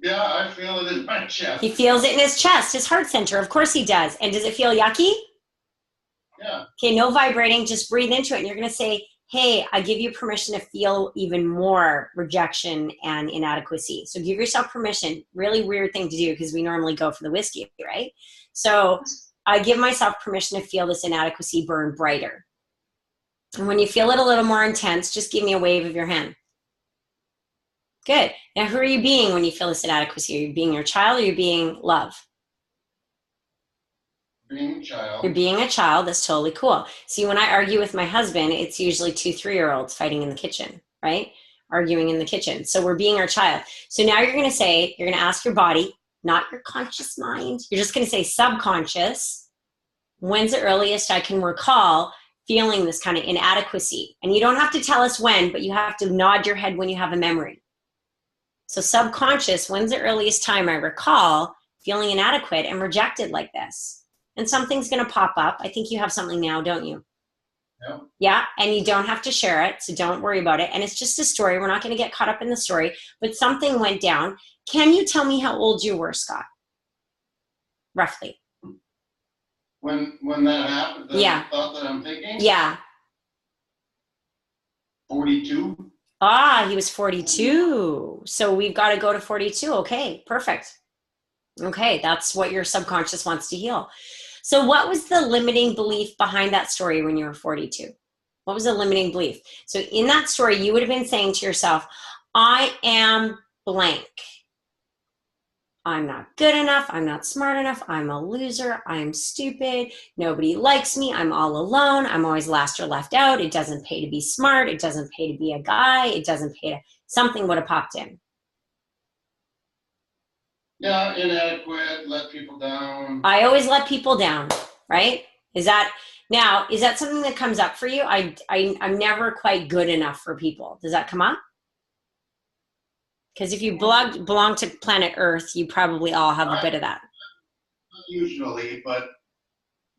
Yeah, I feel it in my chest. He feels it in his chest, his heart center. Of course he does. And does it feel yucky? Yeah. Okay, no vibrating. Just breathe into it. And you're going to say, hey, I give you permission to feel even more rejection and inadequacy. So give yourself permission. Really weird thing to do because we normally go for the whiskey, right? So I give myself permission to feel this inadequacy burn brighter. And when you feel it a little more intense, just give me a wave of your hand. Good. Now, who are you being when you feel this inadequacy? Are you being your child or are you being love? Being a child. You're being a child. That's totally cool. See, when I argue with my husband, it's usually 2 3-year-olds fighting in the kitchen, right? Arguing in the kitchen. So we're being our child. So now you're going to say, you're going to ask your body, not your conscious mind. You're just going to say subconscious. When's the earliest I can recall feeling this kind of inadequacy? And you don't have to tell us when, but you have to nod your head when you have a memory. So subconscious, when's the earliest time I recall feeling inadequate and rejected like this? And something's going to pop up. I think you have something now, don't you? Yeah. Yeah, and you don't have to share it, so don't worry about it. And it's just a story. We're not going to get caught up in the story, but something went down. Can you tell me how old you were, Scott? Roughly. When that happened, the thought that I'm thinking? Yeah. 42. Ah, he was 42. So we've got to go to 42. Okay, perfect. Okay, that's what your subconscious wants to heal. So what was the limiting belief behind that story when you were 42? What was the limiting belief? So in that story, you would have been saying to yourself, I am blank. I'm not good enough. I'm not smart enough. I'm a loser. I'm stupid. Nobody likes me. I'm all alone. I'm always last or left out. It doesn't pay to be smart. It doesn't pay to be a guy. It doesn't pay to, something would have popped in. Yeah, inadequate, let people down. I always let people down, right? Is that something that comes up for you? I'm never quite good enough for people. Does that come up? Because if you belong to planet Earth, you probably all have a bit of that. Not usually, but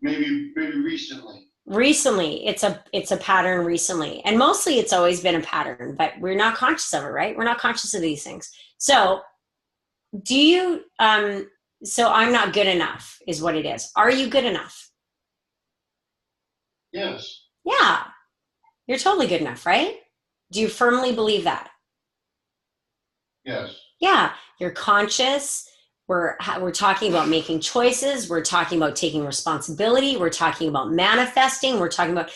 maybe recently. Recently, it's a pattern recently. And mostly it's always been a pattern, but we're not conscious of it, right? We're not conscious of these things. So do you, so I'm not good enough is what it is. Are you good enough? Yes. Yeah. You're totally good enough, right? Do you firmly believe that? Yes. Yeah, you're conscious. We're talking about making choices. We're talking about taking responsibility. We're talking about manifesting. We're talking about,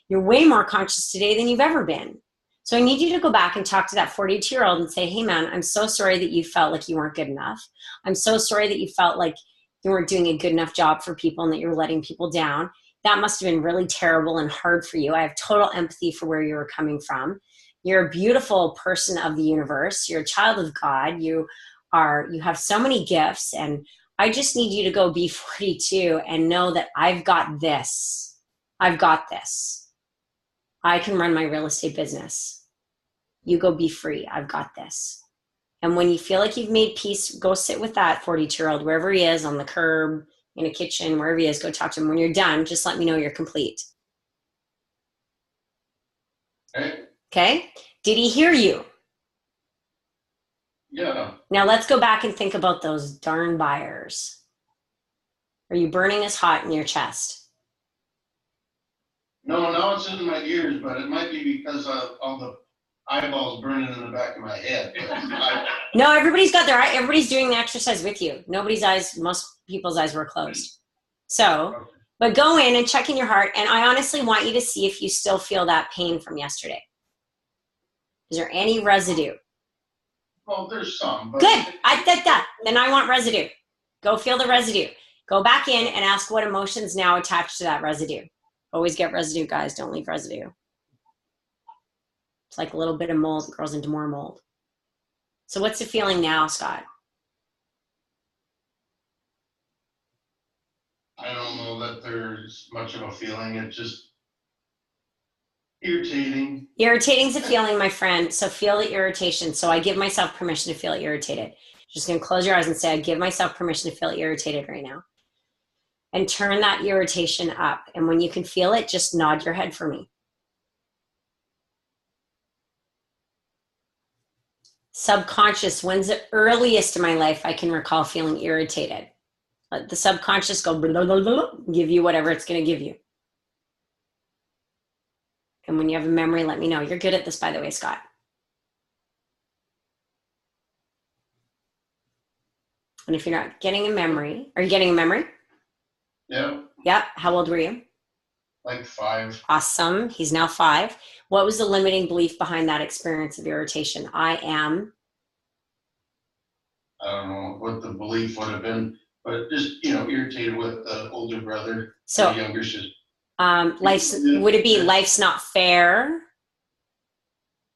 you're way more conscious today than you've ever been. So I need you to go back and talk to that 42-year-old and say, hey man, I'm so sorry that you felt like you weren't good enough. I'm so sorry that you felt like you weren't doing a good enough job for people and that you're letting people down. That must have been really terrible and hard for you. I have total empathy for where you were coming from. You're a beautiful person of the universe. You're a child of God. You have so many gifts, and I just need you to go be 42 and know that I've got this. I've got this. I can run my real estate business. You go be free. I've got this. And when you feel like you've made peace, go sit with that 42-year-old, wherever he is, on the curb, in a kitchen, wherever he is, go talk to him. When you're done, just let me know you're complete. Okay. Okay? Did he hear you? Yeah. Now let's go back and think about those darn buyers. Are you burning as hot in your chest? No, now it's in my ears, but it might be because of all the eyeballs burning in the back of my head. No, everybody's doing the exercise with you. Most people's eyes were closed. So, but go in and check in your heart. And I honestly want you to see if you still feel that pain from yesterday. Is there any residue? Well, there's some. But Good. Then I want residue. Go feel the residue. Go back in and ask what emotions now attached to that residue. Always get residue, guys. Don't leave residue. It's like a little bit of mold that grows into more mold. So what's the feeling now, Scott? I don't know that there's much of a feeling. It's just irritating. Irritating's a feeling, my friend. So feel the irritation. So I give myself permission to feel irritated. Just going to close your eyes and say, I give myself permission to feel irritated right now. And turn that irritation up. And when you can feel it, just nod your head for me. Subconscious, when's the earliest in my life I can recall feeling irritated? Let the subconscious go, blah, blah, blah, give you whatever it's going to give you. And when you have a memory, let me know. You're good at this, by the way, Scott. And if you're not getting a memory, are you getting a memory? Yeah. Yep. How old were you? Like 5. Awesome. He's now 5. What was the limiting belief behind that experience of irritation? I don't know what the belief would have been, but just, irritated with the older brother, so, the younger sister. Would it be life's not fair?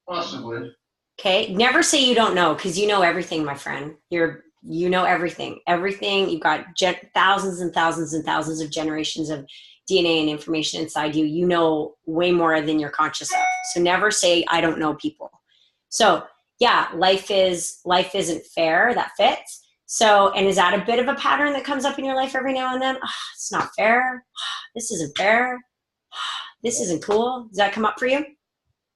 Possibly. Okay. Never say you don't know, because you know everything, my friend. You know everything. Everything. You've got thousands and thousands and thousands of generations of DNA and information inside you. You know way more than you're conscious of. So never say I don't know people. So yeah, life isn't fair. That fits. So, and is that a bit of a pattern that comes up in your life every now and then? Oh, it's not fair. This isn't fair. This isn't cool. Does that come up for you?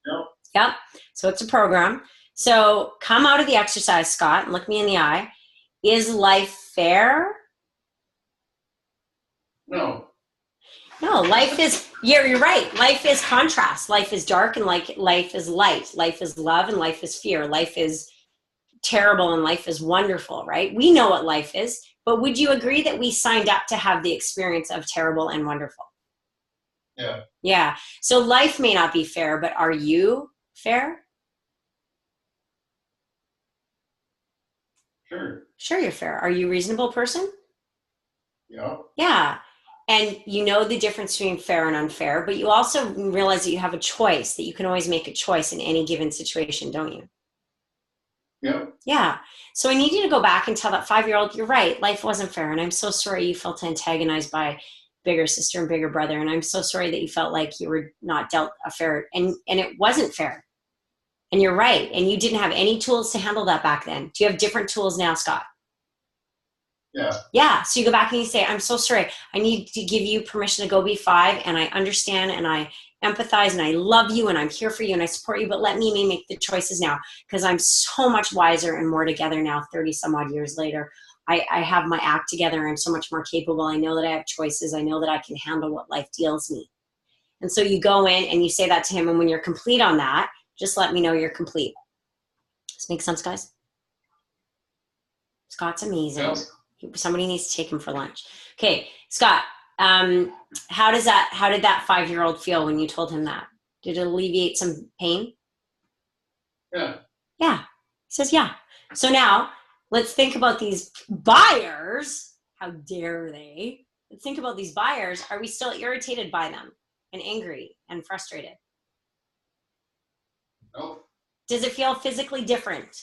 No. Yep. So it's a program. So come out of the exercise, Scott, and look me in the eye. Is life fair? No. No, life is, you're right. Life is contrast. Life is dark and life is light. Life is love and life is fear. Life is terrible and life is wonderful, right? We know what life is, but would you agree that we signed up to have the experience of terrible and wonderful? Yeah. Yeah. So life may not be fair, but are you fair? Sure. Sure, you're fair. Are you a reasonable person? Yeah. Yeah. And you know the difference between fair and unfair, but you also realize that you have a choice, that you can always make a choice in any given situation, don't you? Yeah. Yeah. So I need you to go back and tell that 5-year-old, you're right, life wasn't fair. And I'm so sorry you felt antagonized by bigger sister and bigger brother. And I'm so sorry that you felt like you were not dealt a fair, and it wasn't fair. And you're right. And you didn't have any tools to handle that back then. Do you have different tools now, Scott? Yeah. Yeah. So you go back and you say, I'm so sorry. I need to give you permission to go be 5. And I understand and I empathize and I love you and I'm here for you and I support you. But let me make the choices now, because I'm so much wiser and more together now, 30 some odd years later. I have my act together. I'm so much more capable. I know that I have choices. I know that I can handle what life deals me. And so you go in and you say that to him. And when you're complete on that, just let me know you're complete. Does this make sense, guys? Scott's amazing. Yeah. Somebody needs to take him for lunch. Okay, Scott, how did that 5-year-old feel when you told him that? Did it alleviate some pain? Yeah. Yeah. He says, yeah. So now let's think about these buyers. How dare they? Let's think about these buyers. Are we still irritated by them and angry and frustrated? No. Does it feel physically different?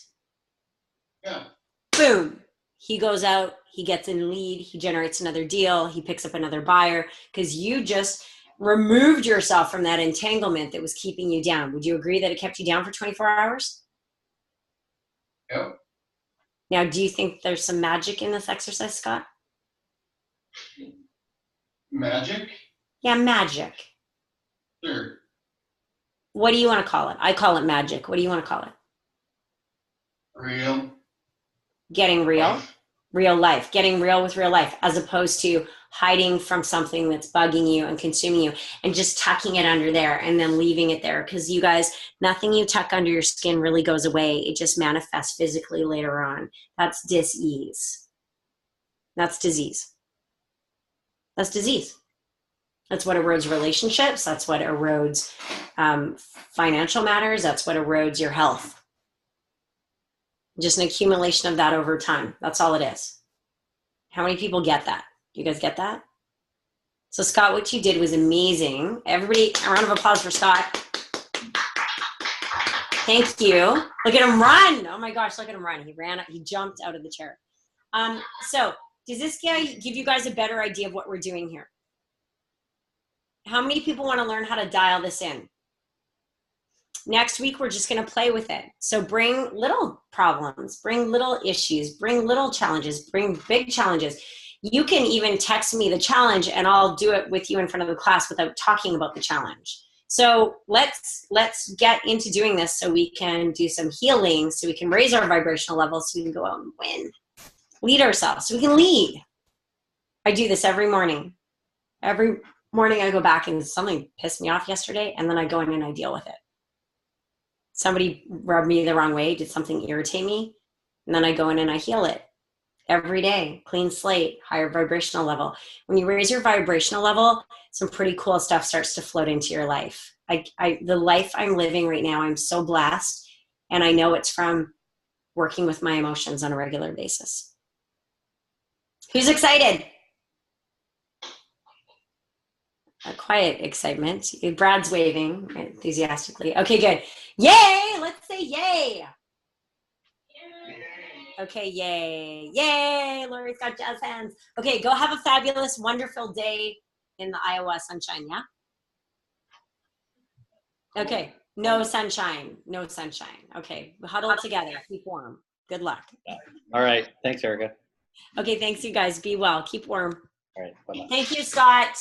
Yeah. Boom. He goes out, he gets in lead, he generates another deal, he picks up another buyer, because you just removed yourself from that entanglement that was keeping you down. Would you agree that it kept you down for 24 hours? Yep. Now, do you think there's some magic in this exercise, Scott? Magic? Yeah, magic. Sure. What do you want to call it? I call it magic. What do you want to call it? Real. Getting real, real life, getting real with real life, as opposed to hiding from something that's bugging you and consuming you and just tucking it under there and then leaving it there. Because you guys, nothing you tuck under your skin really goes away. It just manifests physically later on. That's dis-ease. That's disease. That's disease. That's what erodes relationships. That's what erodes financial matters. That's what erodes your health. Just an accumulation of that over time. That's all it is. How many people get that? You guys get that? So Scott, what you did was amazing. Everybody, a round of applause for Scott. Thank you. Look at him run. Oh my gosh, look at him run. He ran, he jumped out of the chair. So does this give you guys a better idea of what we're doing here? How many people want to learn how to dial this in? Next week, we're just going to play with it. So bring little problems, bring little issues, bring little challenges, bring big challenges. You can even text me the challenge and I'll do it with you in front of the class without talking about the challenge. So let's get into doing this so we can do some healing, so we can raise our vibrational levels, so we can go out and win, lead ourselves, so we can lead. I do this every morning. Every morning I go back and something pissed me off yesterday, and then I go in and I deal with it. Somebody rubbed me the wrong way, did something irritate me, and then I go in and I heal it. Every day, clean slate, higher vibrational level. When you raise your vibrational level, some pretty cool stuff starts to float into your life. The life I'm living right now, I'm so blessed, and I know it's from working with my emotions on a regular basis. Who's excited? A quiet excitement. Brad's waving enthusiastically. Okay, good. Yay! Let's say yay. Okay, yay. Yay! Lori's got jazz hands. Okay, go have a fabulous, wonderful day in the Iowa sunshine, yeah? Okay, no sunshine. No sunshine. Okay, huddle together. Keep warm. Good luck. All right. Thanks, Erica. Okay, thanks, you guys. Be well. Keep warm. All right. Bye-bye. Thank you, Scott.